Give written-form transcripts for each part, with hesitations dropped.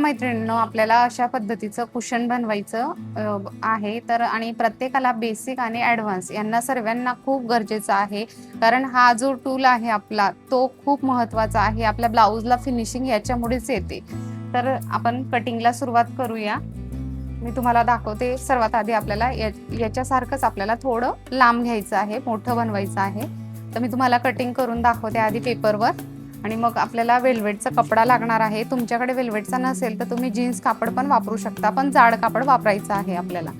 मैत्रिणींनो, आपल्याला अशा पद्धतीचं कुशन बनवायचं आहे. तर आणि प्रत्येकाला बेसिक आणि ॲडव्हान्स यांना सर्वांना खूप गरजेचं आहे. कारण हा जो टूल आहे आपला, तो खूप महत्त्वाचा आहे. आपल्या ब्लाऊजला फिनिशिंग याच्यामुळेच येते. तर आपण कटिंगला सुरुवात करूया. मी तुम्हाला दाखवते. सर्वात आधी आपल्याला याच्यासारखंच आपल्याला थोडं लांब घ्यायचं आहे, मोठं बनवायचं आहे. तर मी तुम्हाला कटिंग करून दाखवते आधी पेपरवर. आणि मग आपल्याला वेल्वेटचा कपडा लागणार आहे. तुमच्याकडे वेल्वेटचा नसेल तर तुम्ही जीन्स कापड पण वापरू शकता, पण जाड कापड वापरायचं आहे आपल्याला.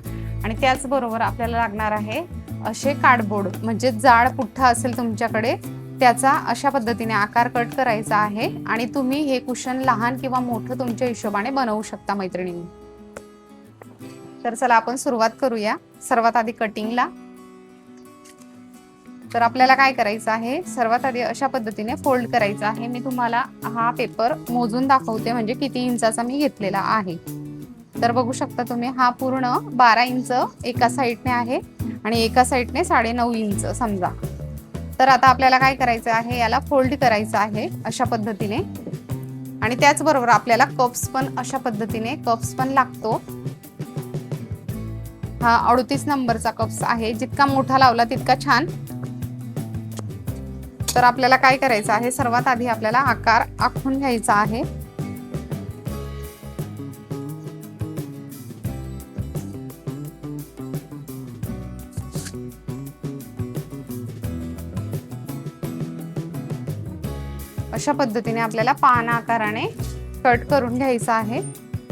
आणि त्याचबरोबर आपल्याला लागणार आहे असे कार्डबोर्ड, म्हणजे जाड पुठ्ठा असेल तुमच्याकडे त्याचा अशा पद्धतीने आकार कट करायचा आहे. आणि तुम्ही हे कुशन लहान किंवा मोठं तुमच्या हिशोबाने बनवू शकता मैत्रिणींनी. तर चला आपण सुरुवात करूया. सर्वात आधी कटिंगला. तर आपल्याला काय करायचं आहे, सर्वात आधी अशा पद्धतीने फोल्ड करायचा आहे. मी तुम्हाला हा पेपर मोजून दाखवते, म्हणजे किती इंचाचा मी घेतलेला आहे. तर बघू शकता तुम्ही, हा पूर्ण 12 इंच एका साईडने आहे आणि एका साईडने 9.5 इंच समजा. तर आता आपल्याला काय करायचं आहे, याला फोल्ड करायचं आहे अशा पद्धतीने. आणि त्याचबरोबर आपल्याला कप्स पण अशा पद्धतीने कप्स पण लागतो. हा 38 नंबरचा कप्स आहे. जितका मोठा लावला तितका छान. तर आपल्याला काय करायचं आहे, सर्वात आधी आपल्याला आकार आखून घ्यायचा आहे. अशा पद्धतीने आपल्याला पान आकाराने कट करून घ्यायचं आहे.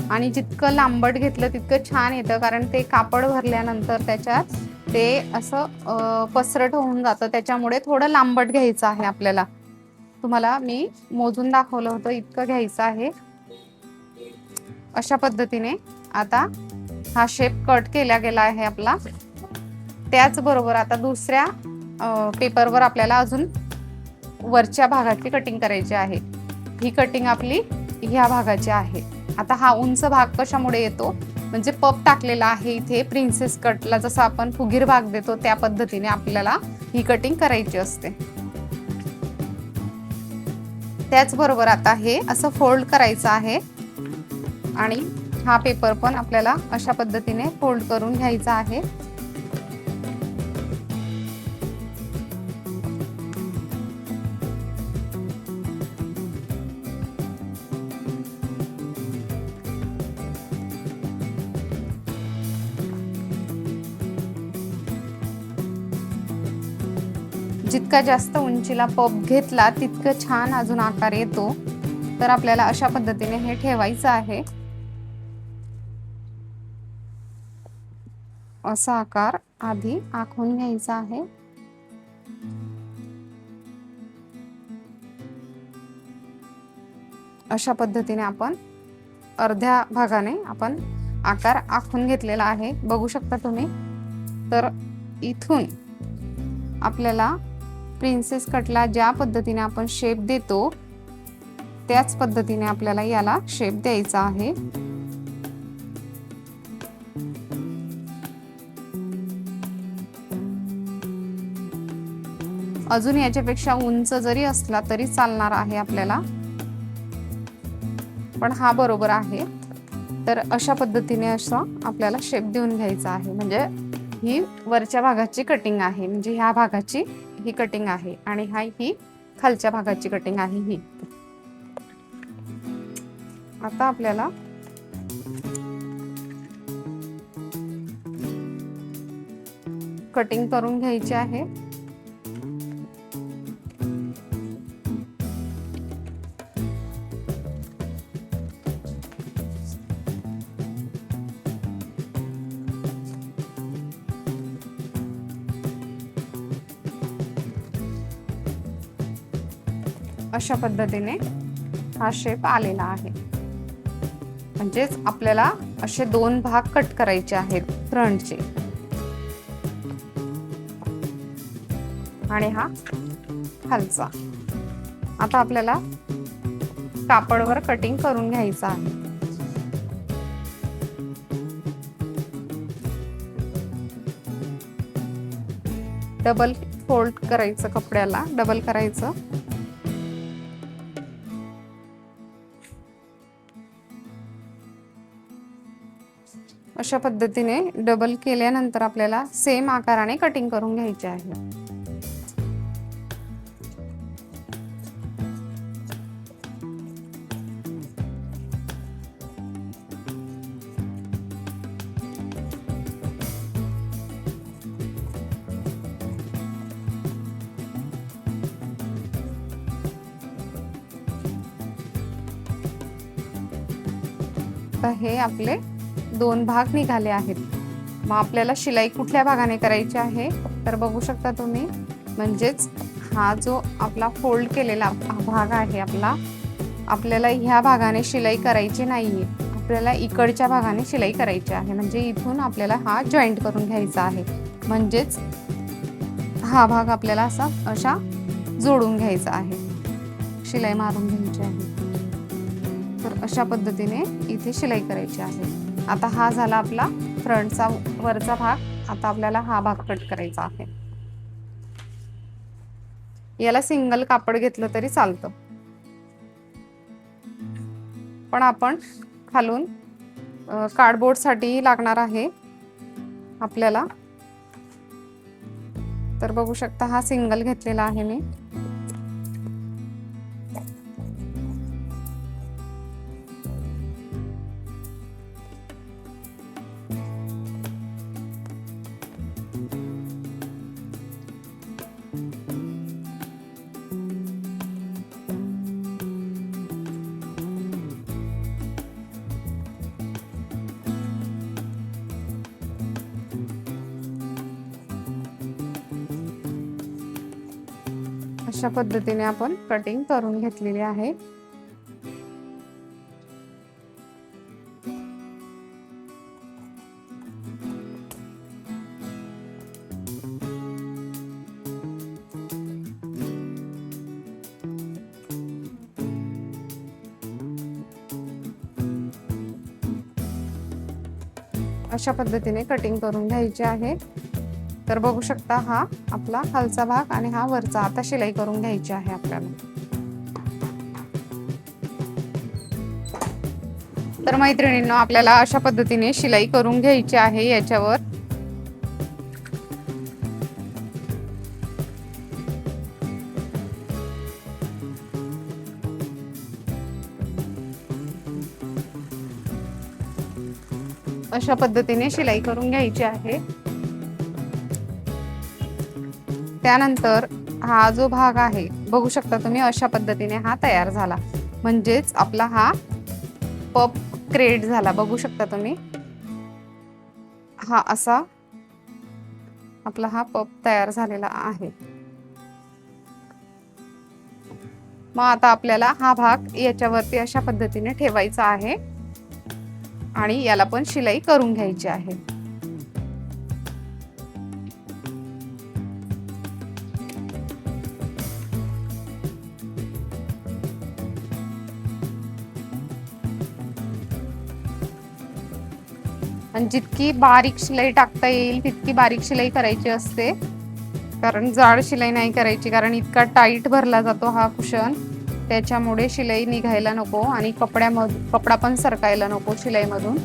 आणि जितकं लांबट घेतलं तितकं छान येतं, कारण ते कापड भरल्यानंतर त्याच्यात ते असं पसरट होऊन जातं. त्याच्यामुळे थोडं लांबट घ्यायचं आहे आपल्याला. तुम्हाला मी मोजून दाखवलं होतं, इतकं घ्यायचं आहे. अशा पद्धतीने आता हा शेप कट केला गेला आहे आपला. त्याचबरोबर आता दुसऱ्या पेपरवर आपल्याला अजून वरच्या भागाची कटिंग करायची आहे. ही कटिंग आपली ह्या भागाची आहे. आता हा उंच भाग कशामुळे येतो, म्हणजे पप टाकलेला आहे इथे प्रिन्सेस कटला, जसं आपण फुगीर भाग देतो त्या पद्धतीने आपल्याला ही कटिंग करायची असते. त्याचबरोबर आता हे असं फोल्ड करायचं आहे. आणि हा पेपर पण आपल्याला अशा पद्धतीने फोल्ड करून घ्यायचा आहे. जितका जास्त उंचीला पप घेतला तितकं छान अजून आकार येतो. तर आपल्याला अशा पद्धतीने हे ठेवायचं आहे. असा आकार आधी आखून घ्यायचा आहे. अशा पद्धतीने आपण अर्ध्या भागाने आपण आकार आखून घेतलेला आहे, बघू शकता तुम्ही. तर इथून आपल्याला प्रिन्सेस कटला ज्या पद्धतीने आपण शेप देतो त्याच पद्धतीने आपल्याला याला शेप द्यायचा आहे. अजून याच्यापेक्षा उंच जरी असला तरी चालणार आहे आपल्याला, पण हा बरोबर आहे. तर अशा पद्धतीने असं आपल्याला शेप देऊन घ्यायचा आहे. म्हणजे ही वरच्या भागाची कटिंग आहे, म्हणजे ह्या भागाची ही कटिंग आहे आणि ही खालच्या भागाची कटिंग आहे ही. आता आपल्याला कटिंग करून घ्यायची आहे. अशा पद्धतीने हा शेप आलेला आहे. म्हणजेच आपल्याला असे 2 भाग कट करायचे आहेत फ्रंटचे. आणि हा खालचा. आता आपल्याला कापडवर कटिंग करून घ्यायचं आहे. डबल फोल्ड करायचं, कपड्याला डबल करायचं. अशा पद्धतीने डबल केल्यानंतर आपल्याला सेम आकाराने कटिंग करून घ्यायचे आहे. हे आपले 2 भाग निघाले आहेत. मग आपल्याला शिलाई कुठल्या भागाने करायची आहे तर बघू शकता तुम्ही, म्हणजेच हा जो आपला फोल्ड केलेला भाग आहे आपल्याला ह्या भागाने शिलाई करायची नाहीये, आपल्याला इकडच्या भागाने शिलाई करायची आहे. म्हणजे इथून आपल्याला हा जॉईंट करून घ्यायचा आहे. म्हणजेच हा भाग आपल्याला अशा जोडून घ्यायचा आहे, शिलाई मारून घ्यायची आहे. तर अशा पद्धतीने इथे शिलाई करायची आहे. आता हा झाला आपला फ्रंटचा वरचा भाग. आता आपल्याला हा भाग कट करायचा आहे. याला सिंगल कापड घेतलं तरी चालतं, पण आपण खालून कार्डबोर्ड साठी लागणार आहे आपल्याला. तर बघू शकता हा सिंगल घेतलेला आहे मी. अशा पद्धतीने आपण कटिंग करून घेतलेली आहे. अशा पद्धतीने कटिंग करून घ्यायची आहे. तर बघू शकता हा आपला खालचा भाग आणि हा वरचा. आता शिलाई करून घ्यायची आहे आपल्याला. तर मैत्रिणींनो, आपल्याला अशा पद्धतीने शिलाई करून घ्यायची आहे याच्यावर. अशा पद्धतीने शिलाई करून घ्यायची आहे. त्यानंतर हा जो भाग आहे बघू शकता तुम्ही, अशा पद्धतीने हा तयार झाला. म्हणजेच आपला हा पप क्रिएट झाला. बघू शकता तुम्ही, हा असा आपला हा पप तयार झालेला आहे. मग आता आपल्याला हा भाग याच्यावरती अशा पद्धतीने ठेवायचा आहे आणि याला पण शिलाई करून घ्यायची आहे. आणि जितकी बारीक शिलाई टाकता येईल तितकी बारीक शिलाई करायची असते, कारण जाड शिलाई नाही करायची, कारण इतका टाईट भरला जातो हा कुशन. त्याच्यामुळे शिलाई निघायला नको आणि कपडा पण सरकायला नको शिलाईमधून.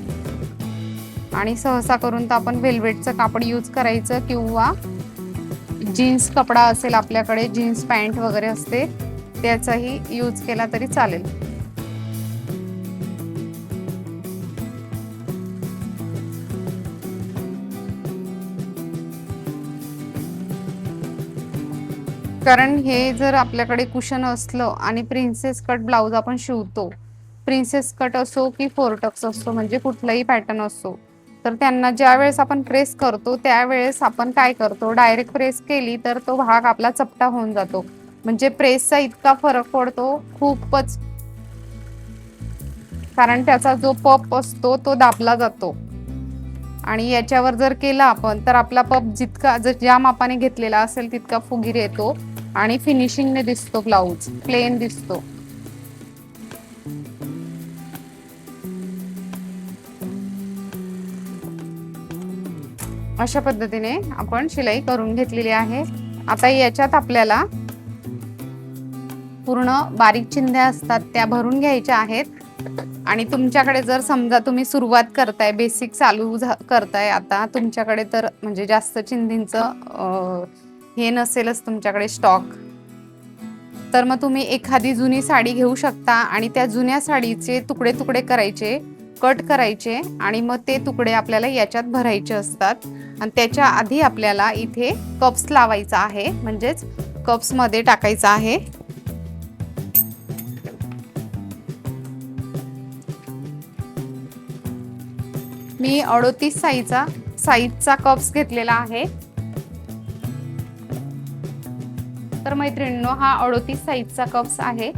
आणि सहसा करून तर आपण वेल्वेटचं कापड यूज करायचं, किंवा जीन्स कपडा असेल आपल्याकडे, जीन्स पॅन्ट वगैरे असते, त्याचाही यूज केला तरी चालेल. कारण हे जर आपल्याकडे कुशन असलं आणि प्रिन्सेस कट ब्लाउज आपण शिवतो, प्रिन्सेस कट असो की फोरटक्स असो, म्हणजे कुठलाही पॅटर्न असो, तर त्यांना ज्या वेळेस आपण प्रेस करतो त्यावेळेस आपण काय करतो, डायरेक्ट प्रेस केली तर तो भाग आपला चपटा होऊन जातो. म्हणजे प्रेसचा इतका फरक पडतो खूपच, कारण त्याचा जो पप असतो तो दाबला जातो. आणि याच्यावर जर केला आपण तर आपला पप जितका ज्या मापाने घेतलेला असेल तितका फुगीर येतो आणि फिनिशिंगने दिसतो, ब्लाउज प्लेन दिसतो. अशा पद्धतीने आपण शिलाई करून घेतलेली आहे. आता याच्यात आपल्याला पूर्ण बारीक चिंध्या असतात त्या भरून घ्यायच्या आहेत आणि तुमच्याकडे जर समजा तुम्ही सुरुवात करताय, बेसिक चालू करताय आता तुमच्याकडे, तर म्हणजे जास्त चिंधींचं हे नसेलच तुमच्याकडे स्टॉक, तर मग तुम्ही एखादी जुनी साडी घेऊ शकता आणि त्या जुन्या साडीचे तुकडे तुकडे करायचे, कट करायचे आणि मग ते तुकडे आपल्याला याच्यात भरायचे असतात. आणि त्याच्या आधी आपल्याला इथे कप्स लावायचा आहे, म्हणजेच कप्स मध्ये टाकायचा आहे. मी 38 साईजचा कप्स घेतलेला आहे. तर मैत्रिणींनो, हा 38 साईजचा कप्स आहे.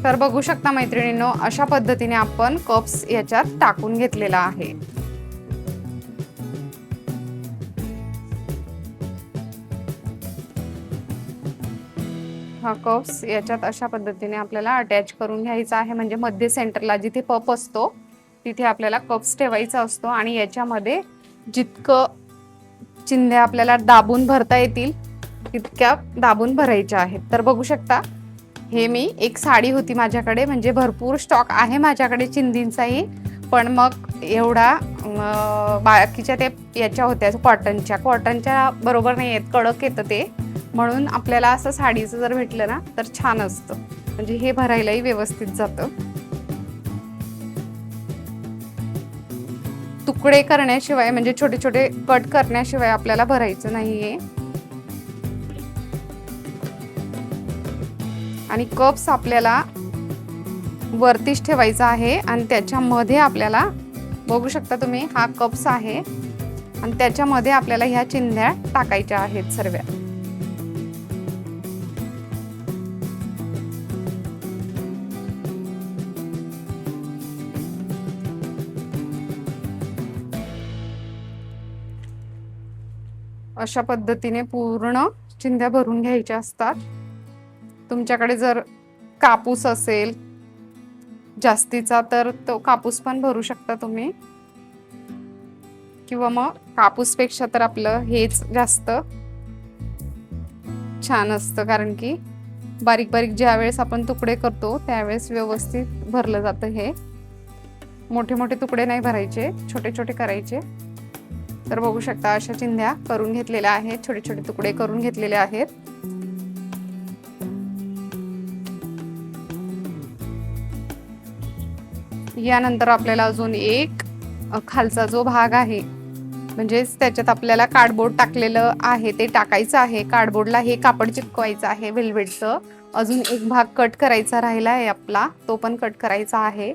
तर बघू शकता मैत्रिणींनो, अशा पद्धतीने आपण कप्स याच्यात टाकून घेतलेला आहे. हा कप्स याच्यात अशा पद्धतीने आपल्याला अटॅच करून घ्यायचा आहे, म्हणजे मध्ये सेंटरला जिथे पप असतो तिथे आपल्याला कप्स ठेवायचा असतो आणि याच्यामध्ये जितकं चिंध्या आपल्याला दाबून भरता येतील तितक्या दाबून भरायच्या आहेत. तर बघू शकता, हे मी एक साडी होती माझ्याकडे, म्हणजे भरपूर स्टॉक आहे माझ्याकडे चिंधींचाही, पण मग एवढा बाकीच्या ते याच्या होत्या कॉटनच्या बरोबर नाही येत, कडक येतं ते, म्हणून आपल्याला असं साडीचं जर भेटलं ना तर छान असतं, म्हणजे हे भरायलाही व्यवस्थित जातं. तुकडे करण्याशिवाय, म्हणजे छोटे छोटे कट करण्याशिवाय आपल्याला भरायचं नाहीये. आणि कप्स आपल्याला वरतीच ठेवायचा आहे आणि त्याच्यामध्ये आपल्याला बघू शकता तुम्ही, हा कप्स आहे आणि त्याच्यामध्ये आपल्याला ह्या चिंध्या टाकायच्या आहेत सर्व. अशा पद्धतीने पूर्ण चिंध्या भरून घ्यायच्या असतात. तुमच्याकडे जर कापूस असेल जास्तीचा तर तो कापूस पण भरू शकता तुम्ही, किंवा मग कापूसपेक्षा तर आपलं हेच जास्त छान असतं, कारण की बारीक बारीक ज्या वेळेस आपण तुकडे करतो त्यावेळेस व्यवस्थित भरलं जातं. हे मोठे मोठे तुकडे नाही भरायचे, छोटे छोटे करायचे. तर बघू शकता, अशा चिंध्या करून घेतलेल्या आहेत, छोटे छोटे तुकडे करून घेतलेले आहेत. यानंतर आपल्याला अजून एक खालचा जो भाग आहे, म्हणजेच त्याच्यात आपल्याला कार्डबोर्ड टाकलेलं आहे ते टाकायचं आहे. कार्डबोर्डला हे कापड चिपकवायचं आहे वेल्वेटचं. अजून एक भाग कट करायचा राहिला आहे आपला, तो पण कट करायचा आहे.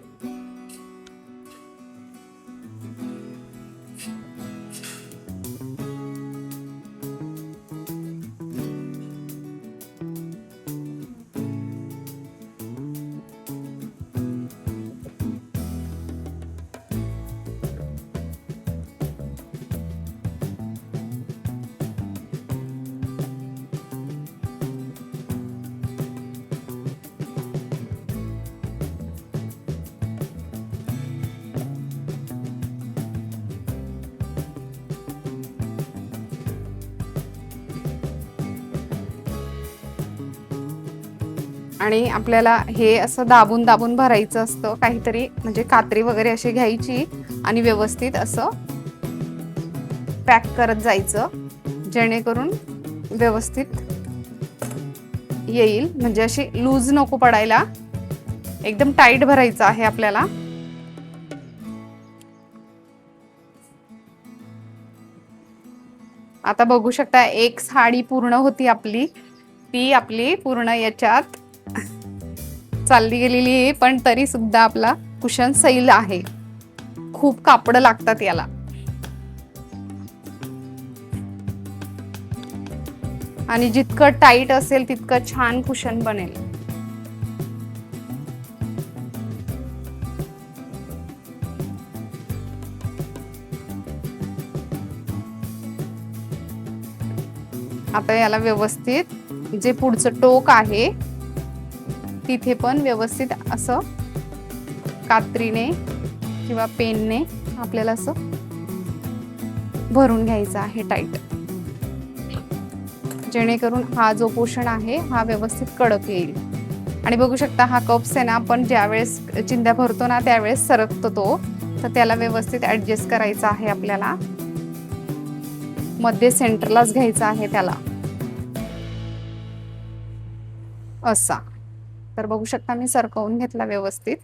आणि आपल्याला हे असं दाबून दाबून भरायचं असतं काहीतरी, म्हणजे कात्री वगैरे अशी घ्यायची आणि व्यवस्थित असं पॅक करत जायचं, जेणेकरून व्यवस्थित येईल. म्हणजे अशी लूज नको पडायला, एकदम टाईट भरायचं आहे आपल्याला. आता बघू शकता, एक साडी पूर्ण होती आपली, ती आपली पूर्ण याच्यात चालली गेलेली आहे, पण तरी सुद्धा आपला कुशन सैल आहे. खूप कापड लागतात याला. आणि जितकं टाईट असेल तितकं छान कुशन बनेल. आता याला व्यवस्थित जे पुढचं टोक आहे तिथे पण व्यवस्थित असं कात्रीने किंवा पेनने आपल्याला असं भरून घ्यायचा आहे टाईट, जेणेकरून हा जो पोषण आहे हा व्यवस्थित कडक येईल. आणि बघू शकता हा कप्स आहे ना, आपण ज्यावेळेस चिंध्या भरतो ना त्यावेळेस सरकतो तो, तर त्याला व्यवस्थित ऍडजस्ट करायचा आहे आपल्याला. मध्ये सेंटरलाच घ्यायचा आहे त्याला असा. तर बघू शकता मी सरकवून घेतला व्यवस्थित.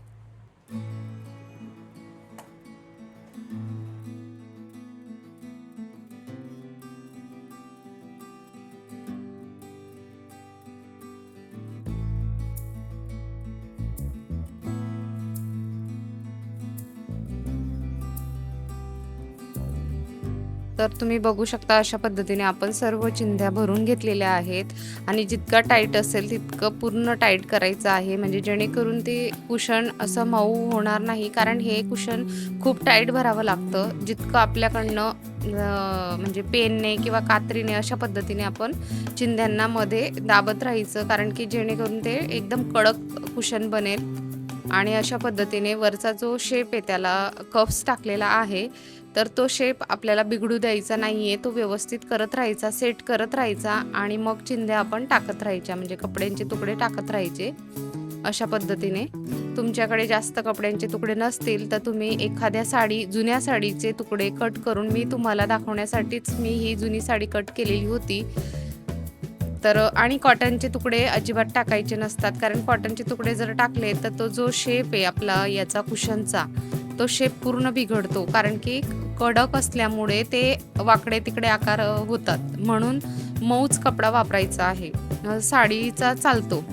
तर तुम्ही बघू शकता अशा पद्धतीने आपण सर्व चिंध्या भरून घेतलेल्या आहेत. आणि जितका टाईट असेल तितकं पूर्ण टाईट करायचं आहे, म्हणजे जेणेकरून ते कुशन असं मऊ होणार नाही. कारण हे कुशन खूप टाईट भरावं लागतं. जितकं आपल्याकडनं म्हणजे पेनने किंवा कात्रीने अशा पद्धतीने आपण चिंध्यांना मध्ये दाबत राहायचं, कारण की जेणेकरून ते एकदम कडक कुशन बनेल. आणि अशा पद्धतीने वरचा जो शेप आहे त्याला कप्स टाकलेला आहे, तर तो शेप आपल्याला बिघडू द्यायचा नाहीये. तो व्यवस्थित करत राहायचा, सेट करत राहायचा आणि मग चिंध्या आपण टाकत राहायच्या, म्हणजे कपड्यांचे तुकडे टाकत राहायचे अशा पद्धतीने. तुमच्याकडे जास्त कपड्यांचे तुकडे नसतील तर तुम्ही एखाद्या जुन्या साडीचे तुकडे कट करून, मी तुम्हाला दाखवण्यासाठीच मी ही जुनी साडी कट केलेली होती. तर आणि कॉटनचे तुकडे अजिबात टाकायचे नसतात, कारण कॉटनचे तुकडे जर टाकले तर तो जो शेप आहे आपला याचा कुशनचा, तो शेप पूर्ण बिघडतो. कारण की कडक असल्यामुळे ते वाकडे तिकडे आकार होतात. म्हणून मऊच कपडा वापरायचा आहे, साडीचा चालतो.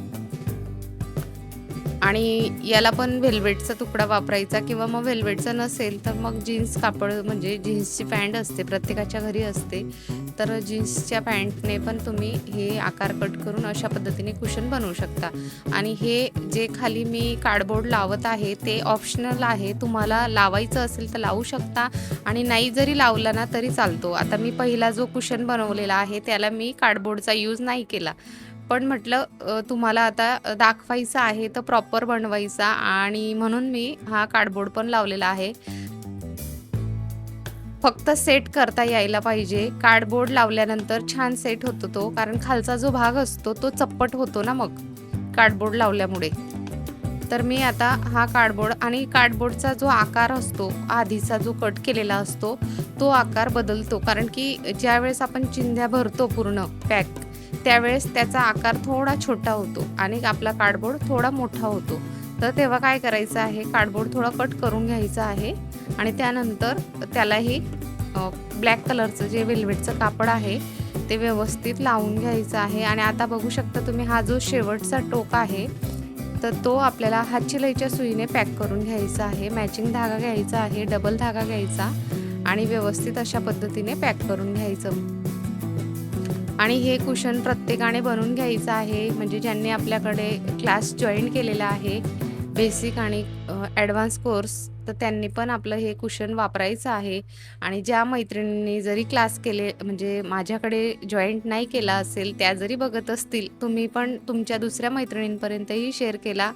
आणि याला पण वेल्वेटचा तुकडा वापरायचा, किंवा मग वेल्वेटचा नसेल तर मग जीन्स कापड, म्हणजे जीन्सची पॅन्ट असते, प्रत्येकाच्या घरी असते, तर जीन्सच्या पॅन्टने पण तुम्ही हे आकार कट करून अशा पद्धतीने कुशन बनवू शकता. आणि हे जे खाली मी कार्डबोर्ड लावत आहे ते ऑप्शनल आहे, तुम्हाला लावायचं असेल तर लावू शकता आणि नाही जरी लावला ना तरी चालतो. आता मी पहिला जो कुशन बनवलेला आहे त्याला मी कार्डबोर्डचा यूज नाही केला, पण म्हटलं तुम्हाला आता दाखवायचं आहे तर प्रॉपर बनवायचा, आणि म्हणून मी हा कार्डबोर्ड पण लावलेला आहे. फक्त सेट करता यायला पाहिजे. कार्डबोर्ड लावल्यानंतर छान सेट होतो तो, कारण खालचा जो भाग असतो तो चप्पट होतो ना मग कार्डबोर्ड लावल्यामुळे. तर मी आता हा कार्डबोर्ड, आणि कार्डबोर्डचा जो आकार असतो आधीचा जो कट केलेला असतो तो आकार बदलतो, कारण की ज्यावेळेस आपण चिंध्या भरतो पूर्ण पॅक त्यावेळेस त्याचा आकार थोडा छोटा होतो आणि आपला कार्डबोर्ड थोडा मोठा होतो. तर तेव्हा काय करायचं आहे, कार्डबोर्ड थोडा कट करून घ्यायचा आहे आणि त्यानंतर त्यालाही ब्लॅक कलरचं जे वेल्वेटचं कापड आहे ते व्यवस्थित लावून घ्यायचं आहे. आणि आता बघू शकता तुम्ही हा जो शेवटचा टोक आहे तर तो आपल्याला हातशिलाईच्या सुईने पॅक करून घ्यायचा आहे. मॅचिंग धागा घ्यायचा आहे, डबल धागा घ्यायचा आणि व्यवस्थित अशा पद्धतीने पॅक करून घ्यायचं. आणि हे कुशन प्रत्येकाने बनवून घ्यायचं आहे, म्हणजे ज्यांनी आपल्याकडे क्लास जॉईन केलेला आहे बेसिक आणि ॲडव्हान्स कोर्स, तर त्यांनी पण आपलं हे कुशन वापरायचं आहे. आणि ज्या मैत्रिणींनी जरी क्लास केले, म्हणजे माझ्याकडे जॉईंट नाही केला असेल, त्या जरी बघत असतील, तुम्ही पण तुमच्या दुसऱ्या मैत्रिणींपर्यंतही शेअर केला,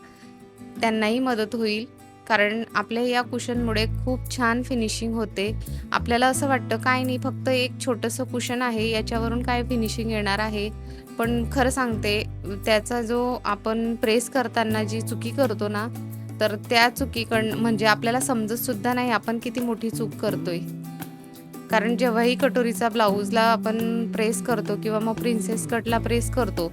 त्यांनाही मदत होईल. कारण आपल्या या कुशनमुळे खूप छान फिनिशिंग होते. आपल्याला असं वाटतं काय नाही, फक्त एक छोटंसं कुशन आहे, याच्यावरून काय फिनिशिंग येणार आहे. पण खरं सांगते, त्याचा जो आपण प्रेस करताना जी चुकी करतो ना, तर त्या चुकीकडनं म्हणजे आपल्याला समजतसुद्धा नाही आपण किती मोठी चूक करतोय. कारण जेव्हाही कटोरीचा ब्लाऊजला आपण प्रेस करतो किंवा मग प्रिन्सेस कटला प्रेस करतो,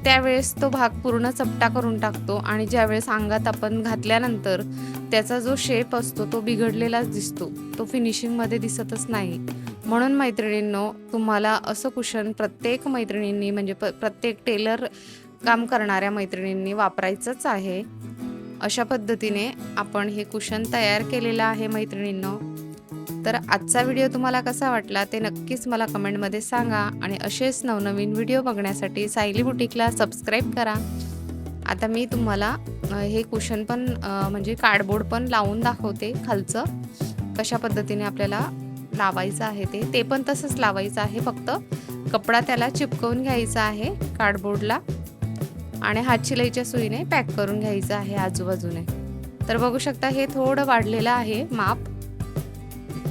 त्यावेळेस तो भाग पूर्ण चपटा करून टाकतो आणि ज्यावेळेस अंगात आपण घातल्यानंतर त्याचा जो शेप असतो तो बिघडलेलाच दिसतो, तो फिनिशिंगमध्ये दिसतच नाही. म्हणून मैत्रिणींनो, तुम्हाला असं कुशन प्रत्येक मैत्रिणींनी, म्हणजे प्रत्येक टेलर काम करणाऱ्या मैत्रिणींनी वापरायचंच आहे. अशा पद्धतीने आपण हे कुशन तयार केलेलं आहे मैत्रिणींनो. तर आजचा व्हिडिओ तुम्हाला कसा वाटला ते नक्कीच मला कमेंटमध्ये सांगा आणि असेच नवनवीन व्हिडिओ बघण्यासाठी सायली बुटीकला सबस्क्राईब करा. आता मी तुम्हाला हे कुशन पण म्हणजे कार्डबोर्ड पण लावून दाखवते. खालचं कशा पद्धतीने आपल्याला लावायचं आहे ते पण तसंच लावायचं आहे, फक्त कपडा त्याला चिपकवून घ्यायचा आहे कार्डबोर्डला आणि हातशिलाईच्या सुईने पॅक करून घ्यायचं आहे आजूबाजूने. तर बघू शकता हे थोडं वाढलेलं आहे माप,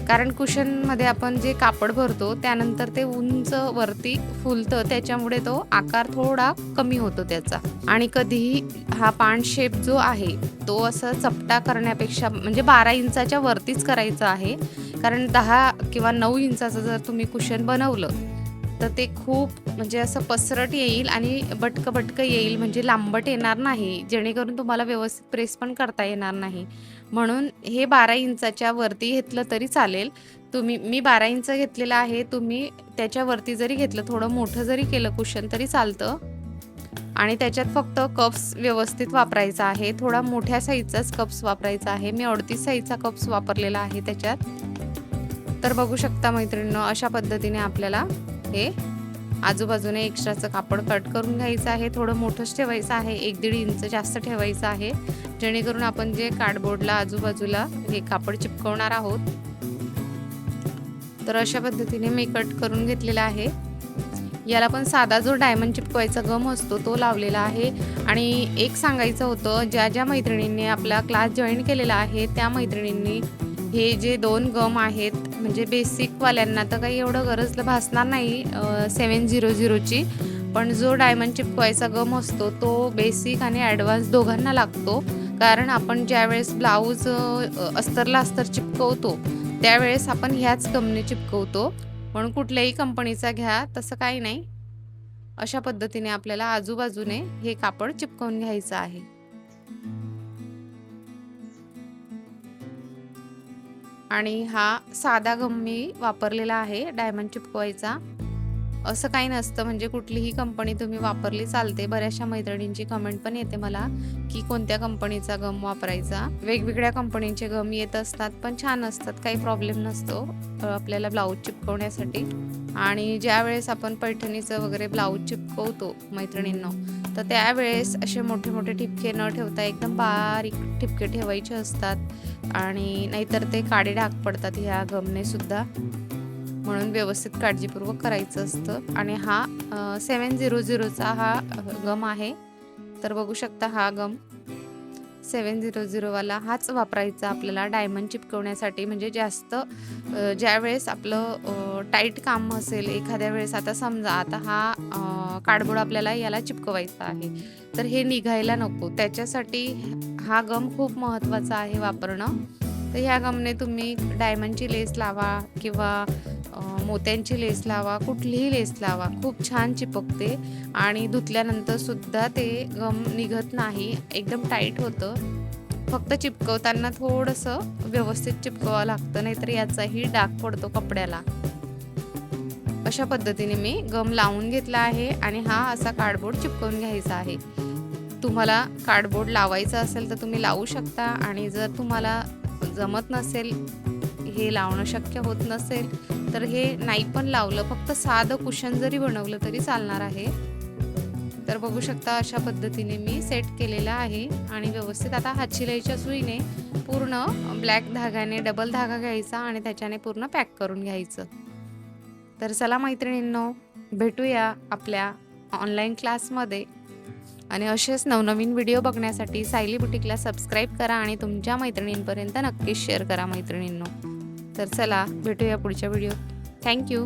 कारण कुशनमध्ये आपण जे कापड भरतो त्यानंतर ते उंच वरती फुलतं, त्याच्यामुळे तो आकार थोडा कमी होतो त्याचा. आणि कधीही हा पान शेप जो आहे तो असं चपटा करण्यापेक्षा म्हणजे 12 इंचाच्या वरतीच करायचा आहे. कारण 10 किंवा 9 इंचाचं जर तुम्ही कुशन बनवलं तर ते खूप म्हणजे असं पसरट येईल आणि बटकं येईल, म्हणजे लांबट येणार नाही, जेणेकरून तुम्हाला व्यवस्थित प्रेस पण करता येणार नाही. म्हणून हे 12 इंचाच्या वरती घेतलं तरी चालेल. मी 12 इंच घेतलेलं आहे, तुम्ही त्याच्यावरती जरी घेतलं, थोडं मोठं जरी केलं कुशन तरी चालतं. आणि त्याच्यात फक्त कप्स व्यवस्थित वापरायचा आहे, थोडा मोठ्या साईजचाच कप्स वापरायचा आहे. मी 38 साईजचा कप्स वापरलेला आहे त्याच्यात. तर बघू शकता मैत्रिणींनो, अशा पद्धतीने आपल्याला हे आजूबाजूने एक्स्ट्राचं कापड कट करून घ्यायचं आहे. थोडं मोठंच ठेवायचं आहे, 1-1.5 इंच जास्त ठेवायचं आहे, जेणेकरून आपण जे कार्डबोर्डला आजूबाजूला हे कापड चिपकवणार आहोत. तर अशा पद्धतीने मी कट करून घेतलेला आहे. याला पण साधा जो डायमंड चिपकवायचा गम असतो तो लावलेला आहे. आणि एक सांगायचं होतं, ज्या मैत्रिणींनी आपला क्लास जॉईन केलेला आहे त्या मैत्रिणींनी हे जे 2 गम आहेत, म्हणजे बेसिकवाल्यांना तर काही एवढं गरज भासणार नाही 700ची, पण जो डायमंड चिपकवायचा गम असतो तो बेसिक आणि ॲडव्हान्स दोघांना लागतो. कारण आपण ज्यावेळेस ब्लाऊज अस्तरला अस्तर चिपकवतो त्यावेळेस आपण ह्याच गमने चिपकवतो. म्हणून कुठल्याही कंपनीचा घ्या, तसं काही नाही. अशा पद्धतीने आपल्याला आजूबाजूने हे कापड चिपकवून घ्यायचं आहे. आणि हा साधा गम मी वापरलेला आहे डायमंड चिपकवायचा. असं काही नसतं, म्हणजे कुठलीही कंपनी तुम्ही वापरली चालते. बऱ्याचशा मैत्रिणींची कमेंट पण येते मला की कोणत्या कंपनीचा गम वापरायचा. वेगवेगळ्या कंपनीचे गम येत असतात, पण छान असतात, काही प्रॉब्लेम नसतो आपल्याला ब्लाऊज चिपकवण्यासाठी. आणि ज्यावेळेस आपण पैठणीचं वगैरे ब्लाऊज चिपकवतो मैत्रिणींनो, तर त्यावेळेस असे मोठे मोठे ठिपके न ठेवता एकदम बारीक ठिपके ठेवायचे असतात, आणि नाहीतर ते काळे डाग पडतात ह्या गमने सुद्धा. म्हणून व्यवस्थित काळजीपूर्वक करायचं असतं. आणि हा 700चा हा गम आहे. तर बघू शकता हा गम 700 वाला हाच वापरायचा आपल्याला डायमंड चिपकवण्यासाठी. म्हणजे जास्त ज्यावेळेस आपलं टाईट काम असेल एखाद्या वेळेस, आता समजा आता हा कार्डबोर्ड आपल्याला याला चिपकवायचा आहे, तर हे निघायला नको, त्याच्यासाठी हा गम खूप महत्त्वाचा आहे वापरणं. तर ह्या गमने तुम्ही डायमंडची लेस लावा किंवा मोत्यांची लेस लावा, कुठलीही लेस लावा, खूप छान चिपकते. आणि धुतल्यानंतर सुद्धा ते गम निघत नाही, एकदम टाईट होतं. फक्त चिपकवताना थोडंसं व्यवस्थित चिपकवावं लागतं, नाहीतर याचाही डाग पडतो कपड्याला. अशा पद्धतीने मी गम लावून घेतला आहे आणि हा असा कार्डबोर्ड चिपकवून घ्यायचा आहे. तुम्हाला कार्डबोर्ड लावायचा असेल तर तुम्ही लावू शकता, आणि जर तुम्हाला जमत नसेल, हे लावणं शक्य होत नसेल, तर हे नाही पण लावलं, फक्त साधं कुशन जरी बनवलं तरी चालणार आहे. तर बघू शकता अशा पद्धतीने मी सेट केलेला आहे. आणि व्यवस्थित आता हात शिलाईच्या सुईने पूर्ण ब्लॅक धाग्याने डबल धागा घ्यायचा आणि त्याच्याने पूर्ण पॅक करून घ्यायचं. तर चला मैत्रिणींनो, भेटूया आपल्या ऑनलाईन क्लासमध्ये. आणि असेच नवनवीन व्हिडिओ बघण्यासाठी सायली बुटीकला सबस्क्राईब करा आणि तुमच्या मैत्रिणींपर्यंत नक्कीच शेअर करा मैत्रिणींनो. तर चला भेटूया पुढच्या व्हिडिओ. थँक्यू.